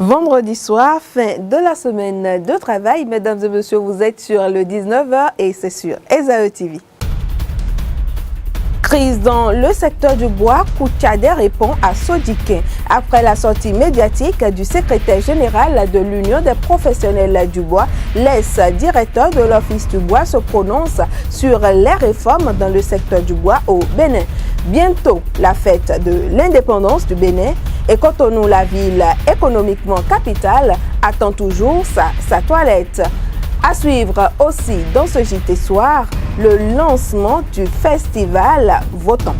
Vendredi soir, fin de la semaine de travail. Mesdames et messieurs, vous êtes sur le 19h et c'est sur Esae TV. Crise dans le secteur du bois, Koutiadé répond à Sodiquin. Après la sortie médiatique du secrétaire général de l'Union des professionnels du bois, l'ex-directeur de l'Office du bois se prononce sur les réformes dans le secteur du bois au Bénin. Bientôt, la fête de l'indépendance du Bénin et Cotonou, la ville économiquement capitale, attend toujours sa toilette. À suivre aussi dans ce JT Soir, le lancement du festival Votant.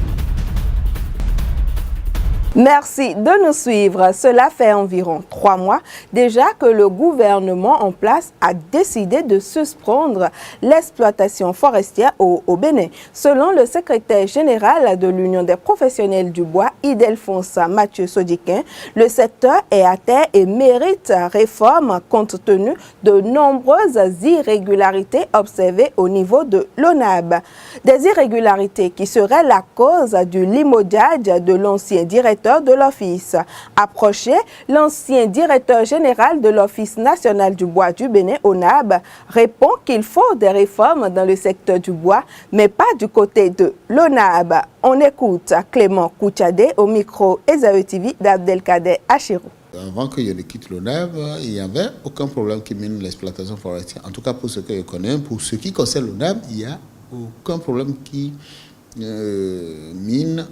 Merci de nous suivre. Cela fait environ 3 mois déjà que le gouvernement en place a décidé de suspendre l'exploitation forestière au Bénin. Selon le secrétaire général de l'Union des professionnels du bois, Ildefonse Mathieu Sodiquin, le secteur est à terre et mérite réforme compte tenu de nombreuses irrégularités observées au niveau de l'ONAB. Des irrégularités qui seraient la cause du limogeage de l'ancien directeur de l'Office. Approché, l'ancien directeur général de l'Office national du bois du Bénin, ONAB, répond qu'il faut des réformes dans le secteur du bois, mais pas du côté de l'ONAB. On écoute Clément Koutiadé au micro Esae TV d'Abdelkader Achirou. Avant que je ne quitte l'ONAB, il n'y avait aucun problème qui mine l'exploitation forestière. En tout cas, pour ce que je connais, pour ce qui concerne l'ONAB, il n'y a aucun problème qui mine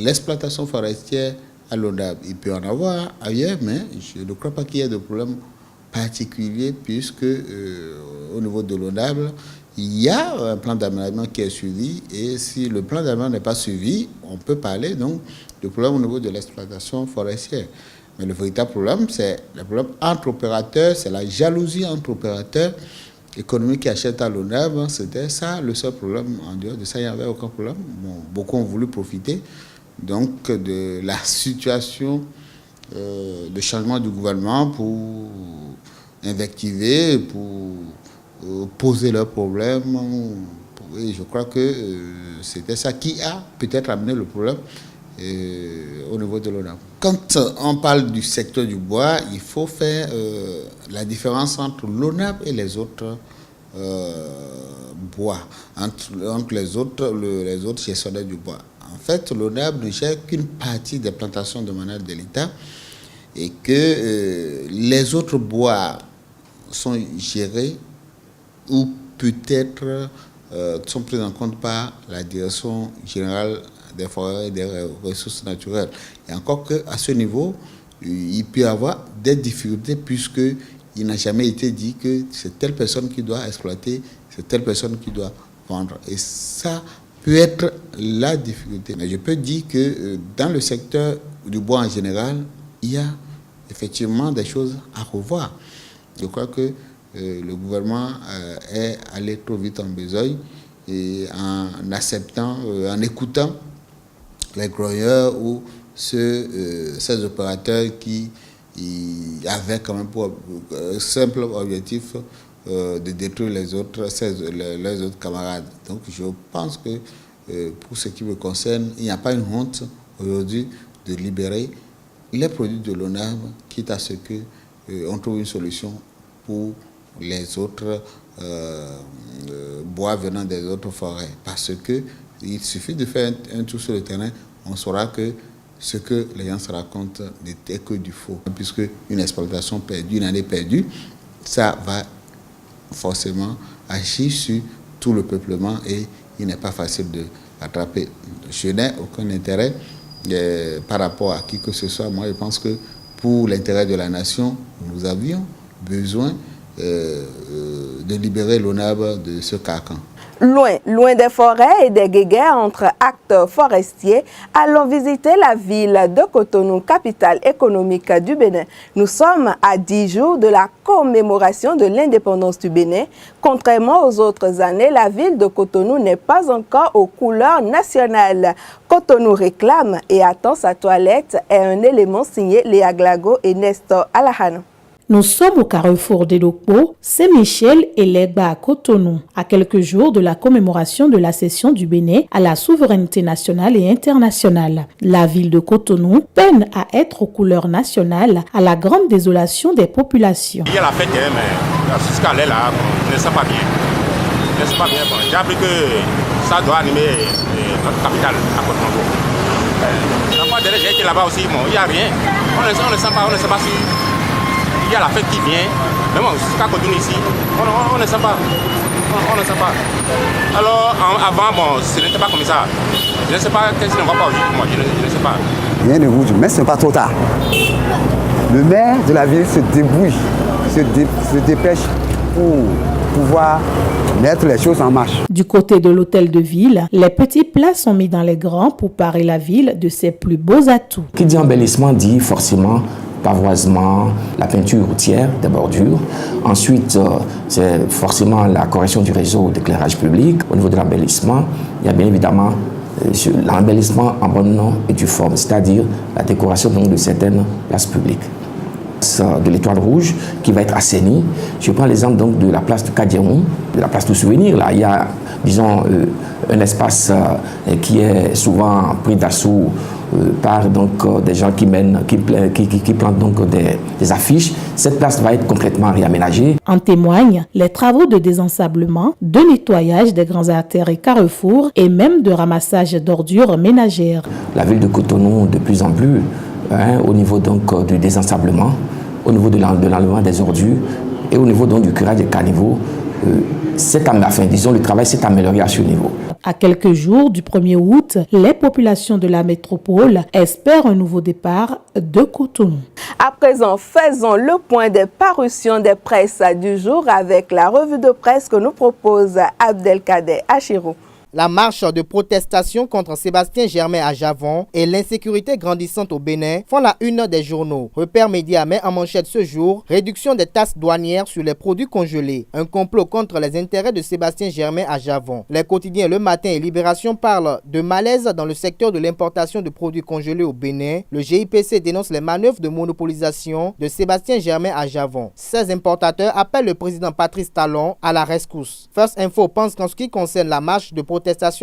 l'exploitation forestière à l'ONAB. Il peut en avoir ailleurs, mais je ne crois pas qu'il y ait de problème particulier puisque au niveau de l'ONAB, il y a un plan d'aménagement qui est suivi et si le plan d'aménagement n'est pas suivi, on peut parler donc de problème au niveau de l'exploitation forestière. Mais le véritable problème, c'est le problème entre opérateurs, c'est la jalousie entre opérateurs économiques qui achètent à l'ONAB. C'était ça le seul problème. En dehors de ça, il n'y avait aucun problème. Bon, beaucoup ont voulu profiter donc de la situation de changement du gouvernement pour invectiver, pour poser leurs problèmes. Et je crois que c'était ça qui a peut-être amené le problème au niveau de l'ONAB. Quand on parle du secteur du bois, il faut faire la différence entre l'ONAB et les autres bois, entre les autres gestionnaires du bois. En fait, l'ONAB ne gère qu'une partie des plantations de manœuvre de l'État et que les autres bois sont gérés ou peut-être sont pris en compte par la direction générale des forêts et des ressources naturelles. Et encore qu'à ce niveau, il peut y avoir des difficultés puisqu'il n'a jamais été dit que c'est telle personne qui doit exploiter, c'est telle personne qui doit vendre. Et ça peut être la difficulté. Mais je peux dire que dans le secteur du bois en général, il y a effectivement des choses à revoir. Je crois que le gouvernement est allé trop vite en besogne et en acceptant, en écoutant les grouilleurs ou ces opérateurs qui avaient quand même pour simple objectif de détruire les autres camarades. Donc je pense que pour ce qui me concerne, il n'y a pas une honte aujourd'hui de libérer les produits de l'ONAB, quitte à ce qu'on trouve une solution pour les autres bois venant des autres forêts. Parce que il suffit de faire un tour sur le terrain, on saura que ce que les gens se racontent n'était que du faux. Puisque une exploitation perdue, une année perdue, ça va forcément agir sur tout le peuplement et il n'est pas facile de rattraper. Je n'ai aucun intérêt par rapport à qui que ce soit. Moi, je pense que pour l'intérêt de la nation, nous avions besoin de libérer l'ONAB de ce carcan. Loin des forêts et des guéguerres entre acteurs forestiers, allons visiter la ville de Cotonou, capitale économique du Bénin. Nous sommes à 10 jours de la commémoration de l'indépendance du Bénin. Contrairement aux autres années, la ville de Cotonou n'est pas encore aux couleurs nationales. Cotonou réclame et attend sa toilette est un élément signé Léa Glago et Nestor Alahano. Nous sommes au carrefour d'Edokpo, Saint-Michel et Legba à Cotonou, à quelques jours de la commémoration de la cession du Bénin à la souveraineté nationale et internationale. La ville de Cotonou peine à être aux couleurs nationales à la grande désolation des populations. Il y a la fête, mais jusqu'à là, on ne sait pas bien. On ne sait pas bien. Bon, j'ai appris que ça doit animer notre capitale à Cotonou. La fois dernière, j'ai été là-bas aussi, bon, il n'y a rien. On ne sait pas si il y a la fête qui vient. Mais bon, jusqu'à Cotonou ici, on ne sait pas. On ne sait pas. Alors, avant, bon, ce n'était pas comme ça. Je ne sais pas qu'est-ce qui ne va pas aujourd'hui. Moi, je ne sais pas. Rien ne bouge, mais ce n'est pas trop tard. Le maire de la ville se débrouille, se dépêche pour pouvoir mettre les choses en marche. Du côté de l'hôtel de ville, les petits plats sont mis dans les grands pour parer la ville de ses plus beaux atouts. Qui dit embellissement dit forcément pavoisement, la peinture routière, des bordures. Ensuite, c'est forcément la correction du réseau d'éclairage public. Au niveau de l'embellissement, il y a bien évidemment l'embellissement en bonne et due forme, c'est-à-dire la décoration donc, de certaines places publiques. De l'étoile rouge qui va être assainie. Je prends l'exemple donc de la place du Kadjeron, de la place du souvenir. Là, il y a, disons, un espace qui est souvent pris d'assaut par donc, des gens qui plantent donc, des affiches. Cette place va être complètement réaménagée. En témoignent les travaux de désensablement, de nettoyage des grands artères et carrefours et même de ramassage d'ordures ménagères. La ville de Cotonou, de plus en plus, au niveau donc, du désensablement, au niveau de l'enlèvement des ordures et au niveau donc, du curage des caniveaux, le travail s'est amélioré à ce niveau. À quelques jours du 1er août, les populations de la métropole espèrent un nouveau départ de Cotonou. À présent, faisons le point des parutions des presses du jour avec la revue de presse que nous propose Abdelkader Achirou. La marche de protestation contre Sébastien Germain à Javon et l'insécurité grandissante au Bénin font la une des journaux. Repère Média met en manchette ce jour réduction des taxes douanières sur les produits congelés. Un complot contre les intérêts de Sébastien Germain à Javon. Les quotidiens Le Matin et Libération parlent de malaise dans le secteur de l'importation de produits congelés au Bénin. Le GIPC dénonce les manœuvres de monopolisation de Sébastien Germain à Javon. Ces importateurs appellent le président Patrice Talon à la rescousse. First Info pense qu'en ce qui concerne la marche de protestation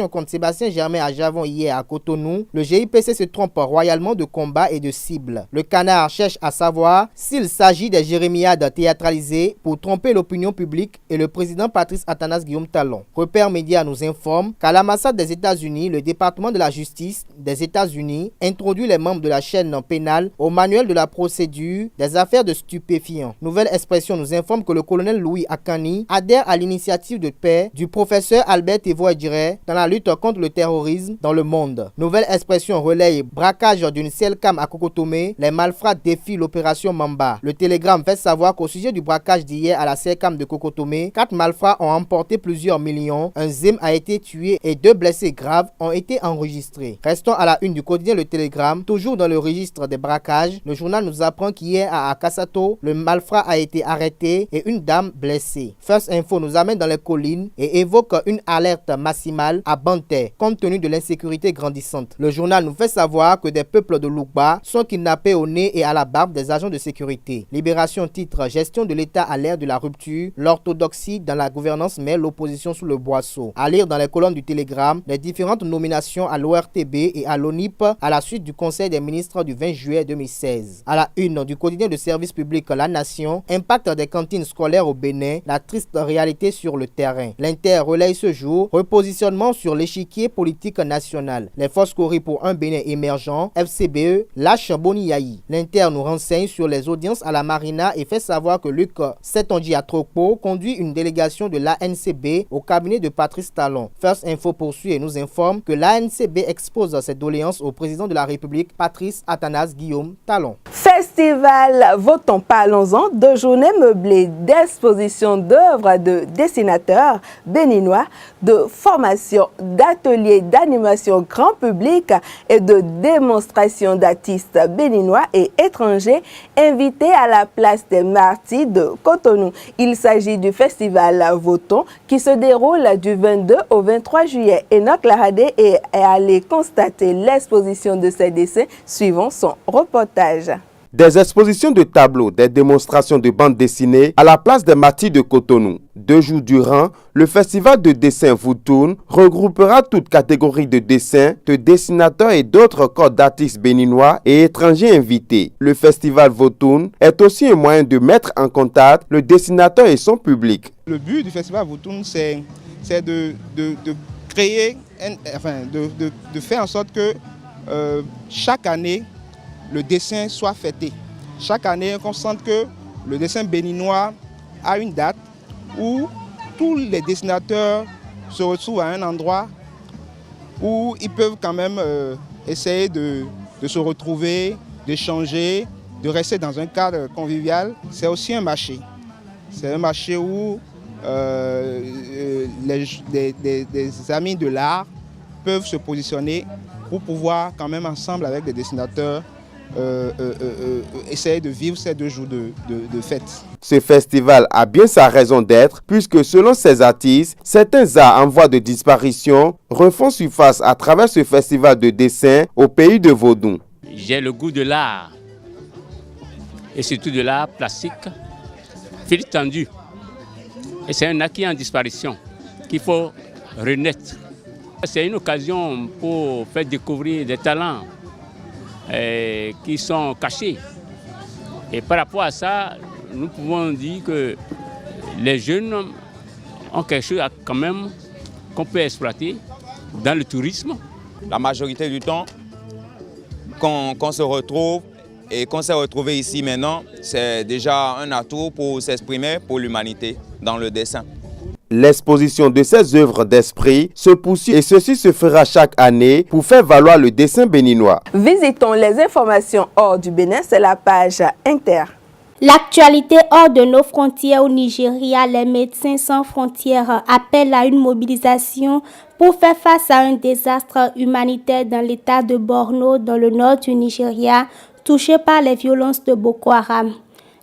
contre Sébastien Germain à Javon hier à Cotonou, le GIPC se trompe royalement de combat et de cible. Le Canard cherche à savoir s'il s'agit des jérémiades théâtralisées pour tromper l'opinion publique et le président Patrice Athanas Guillaume Talon. Repère Média nous informe qu'à l'ambassade des États-Unis, le département de la justice des États-Unis introduit les membres de la chaîne pénale au manuel de la procédure des affaires de stupéfiants. Nouvelle Expression nous informe que le colonel Louis Akani adhère à l'initiative de paix du professeur Albert Evoadjire dans la lutte contre le terrorisme dans le monde. Nouvelle Expression relaye braquage d'une Selcam à Kokotomé, les malfrats défient l'opération Mamba. Le Télégramme fait savoir qu'au sujet du braquage d'hier à la Selcam de Kokotomé, 4 malfrats ont emporté plusieurs millions, un Zim a été tué et 2 blessés graves ont été enregistrés. Restons à la une du quotidien Le Télégramme, toujours dans le registre des braquages. Le journal nous apprend qu'hier à Akasato, le malfrat a été arrêté et une dame blessée. First Info nous amène dans les collines et évoque une alerte maximale à Banté, compte tenu de l'insécurité grandissante. Le journal nous fait savoir que des peuples de Loukba sont kidnappés au nez et à la barbe des agents de sécurité. Libération titre Gestion de l'État à l'ère de la rupture, l'orthodoxie dans la gouvernance met l'opposition sous le boisseau. À lire dans les colonnes du Télégramme, les différentes nominations à l'ORTB et à l'ONIP à la suite du Conseil des ministres du 20 juillet 2016. À la une du quotidien de service public La Nation, impact des cantines scolaires au Bénin, la triste réalité sur le terrain. L'Inter relaye ce jour, repositionnement sur l'échiquier politique national. Les forces Cori pour un Bénin émergent, FCBE, lâche Boni Yayi. L'Inter nous renseigne sur les audiences à la Marina et fait savoir que Luc Setonji Atrokpo conduit une délégation de l'ANCB au cabinet de Patrice Talon. First Info poursuit et nous informe que l'ANCB expose ses doléances au président de la République, Patrice Athanas Guillaume Talon. Festival Votons Parlons-en, 2 journées meublées d'expositions d'œuvres de dessinateurs béninois, de formation, d'ateliers d'animation grand public et de démonstration d'artistes béninois et étrangers invités à la place des Martyrs de Cotonou. Il s'agit du festival Votons qui se déroule du 22 au 23 juillet. Enoch Laradé est allé constater l'exposition de ces dessins suivant son reportage. Des expositions de tableaux, des démonstrations de bandes dessinées à la place des Matis de Cotonou. 2 jours durant, le festival de dessin Voutoun regroupera toutes catégories de dessins, de dessinateurs et d'autres corps d'artistes béninois et étrangers invités. Le festival Voutoun est aussi un moyen de mettre en contact le dessinateur et son public. Le but du festival Voutoun, c'est de créer, de faire en sorte que chaque année, le dessin soit fêté. Chaque année, on sente que le dessin béninois a une date où tous les dessinateurs se retrouvent à un endroit où ils peuvent quand même essayer de se retrouver, d'échanger, de rester dans un cadre convivial. C'est aussi un marché. C'est un marché où des amis de l'art peuvent se positionner pour pouvoir quand même ensemble avec des dessinateurs essayer de vivre ces 2 jours de fête. Ce festival a bien sa raison d'être puisque selon ces artistes, certains arts en voie de disparition refont surface à travers ce festival de dessin au pays de Vaudou. J'ai le goût de l'art et surtout de l'art plastique, fil tendu. Et c'est un acquis en disparition qu'il faut renaître. C'est une occasion pour faire découvrir des talents qui sont cachés. Et par rapport à ça, nous pouvons dire que les jeunes ont quelque chose quand même qu'on peut exploiter dans le tourisme. La majorité du temps, qu'on se retrouve et qu'on s'est retrouvé ici maintenant, c'est déjà un atout pour s'exprimer pour l'humanité dans le dessin. L'exposition de ces œuvres d'esprit se poursuit et ceci se fera chaque année pour faire valoir le dessin béninois. Visitons les informations hors du Bénin, c'est la page Inter. L'actualité hors de nos frontières au Nigeria, les Médecins sans frontières appellent à une mobilisation pour faire face à un désastre humanitaire dans l'état de Borno, dans le nord du Nigeria, touché par les violences de Boko Haram.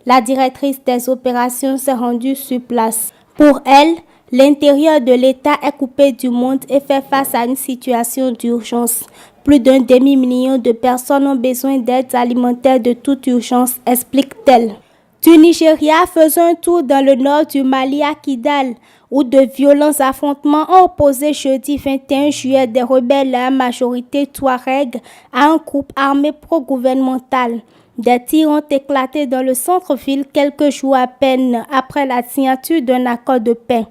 La directrice des opérations s'est rendue sur place. Pour elle, l'intérieur de l'État est coupé du monde et fait face à une situation d'urgence. Plus d'un demi-million de personnes ont besoin d'aide alimentaire de toute urgence, explique-t-elle. Du Nigeria, faisant un tour dans le nord du Mali à Kidal, où de violents affrontements ont opposé jeudi 21 juillet des rebelles à majorité Touareg à un groupe armé pro-gouvernemental. Des tirs ont éclaté dans le centre-ville quelques jours à peine après la signature d'un accord de paix.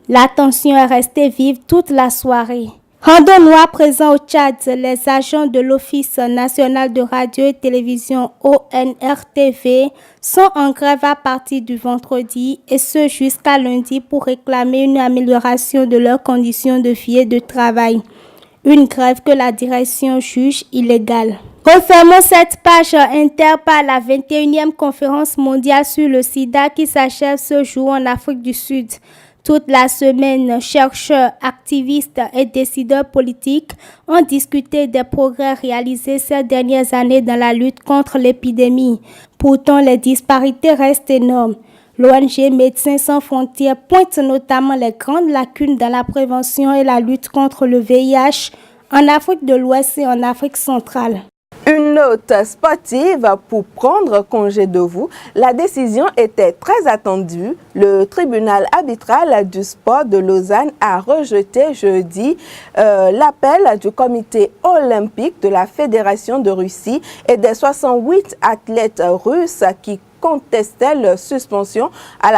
La tension est restée vive toute la soirée. Rendons-nous à présent au Tchad. Les agents de l'Office national de radio et télévision ONRTV sont en grève à partir du vendredi et ce jusqu'à lundi pour réclamer une amélioration de leurs conditions de vie et de travail. Une grève que la direction juge illégale. Refermons cette page Inter par la 21e conférence mondiale sur le sida qui s'achève ce jour en Afrique du Sud. Toute la semaine, chercheurs, activistes et décideurs politiques ont discuté des progrès réalisés ces dernières années dans la lutte contre l'épidémie. Pourtant, les disparités restent énormes. L'ONG Médecins sans frontières pointe notamment les grandes lacunes dans la prévention et la lutte contre le VIH en Afrique de l'Ouest et en Afrique centrale. Une note sportive pour prendre congé de vous. La décision était très attendue. Le tribunal arbitral du sport de Lausanne a rejeté jeudi l'appel du comité olympique de la Fédération de Russie et des 68 athlètes russes qui contestait leur suspension par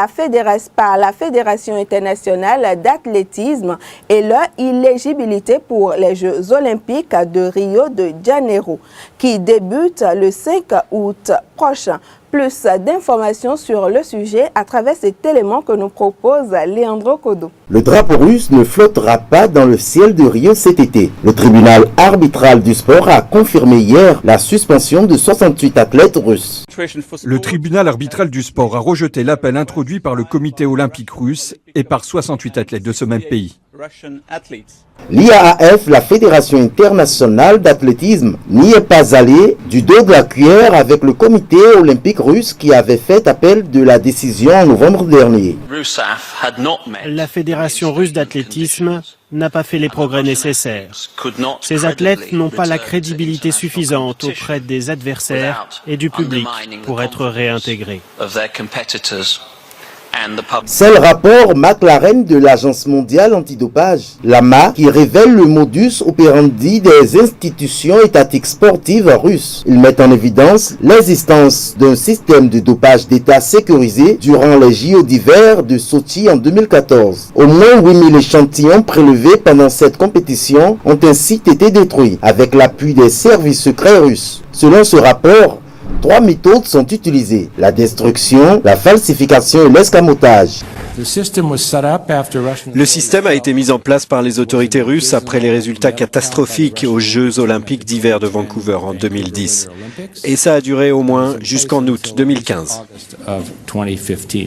la Fédération internationale d'athlétisme et leur illégibilité pour les Jeux olympiques de Rio de Janeiro, qui débutent le 5 août prochain. Plus d'informations sur le sujet à travers cet élément que nous propose Leandro Kodo. Le drapeau russe ne flottera pas dans le ciel de Rio cet été. Le tribunal arbitral du sport a confirmé hier la suspension de 68 athlètes russes. Le tribunal arbitral du sport a rejeté l'appel introduit par le comité olympique russe et par 68 athlètes de ce même pays. L'IAAF, la Fédération internationale d'athlétisme, n'y est pas allée du dos de la cuillère avec le comité olympique russe qui avait fait appel de la décision en novembre dernier. La Fédération russe d'athlétisme n'a pas fait les progrès nécessaires. Ces athlètes n'ont pas la crédibilité suffisante auprès des adversaires et du public pour être réintégrés. C'est le rapport McLaren de l'Agence mondiale antidopage, l'AMA, qui révèle le modus operandi des institutions étatiques sportives russes. Ils mettent en évidence l'existence d'un système de dopage d'État sécurisé durant les JO d'hiver de Sochi en 2014. Au moins 8000 échantillons prélevés pendant cette compétition ont ainsi été détruits avec l'appui des services secrets russes. Selon ce rapport, 3 méthodes sont utilisées: la destruction, la falsification et l'escamotage. Le système a été mis en place par les autorités russes après les résultats catastrophiques aux Jeux olympiques d'hiver de Vancouver en 2010. Et ça a duré au moins jusqu'en août 2015.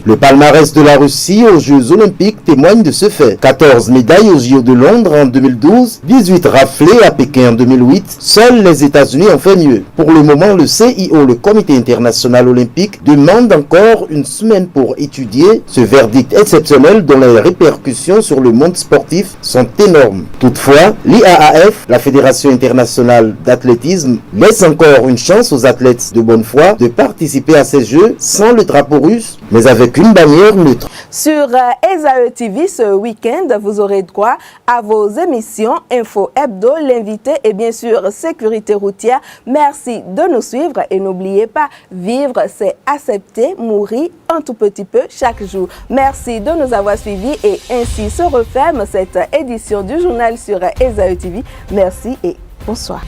Le palmarès de la Russie aux Jeux olympiques témoigne de ce fait. 14 médailles aux JO de Londres en 2012, 18 raflées à Pékin en 2008. Seuls les États-Unis ont fait mieux. Pour le moment, le CIO, le Comité international olympique, demande encore une semaine pour étudier ce verdict exceptionnel dont les répercussions sur le monde sportif sont énormes. Toutefois, l'IAAF, la Fédération internationale d'athlétisme, laisse encore une chance aux athlètes de bonne foi de participer à ces Jeux sans le drapeau russe, mais avec une bannière neutre. Sur ESAE TV ce week-end, vous aurez droit à vos émissions Info Hebdo, l'invité et bien sûr sécurité routière. Merci de nous suivre et n'oubliez pas, vivre c'est accepter, mourir un tout petit peu chaque jour. Merci de nous avoir suivis et ainsi se referme cette édition du journal sur ESAE TV. Merci et bonsoir.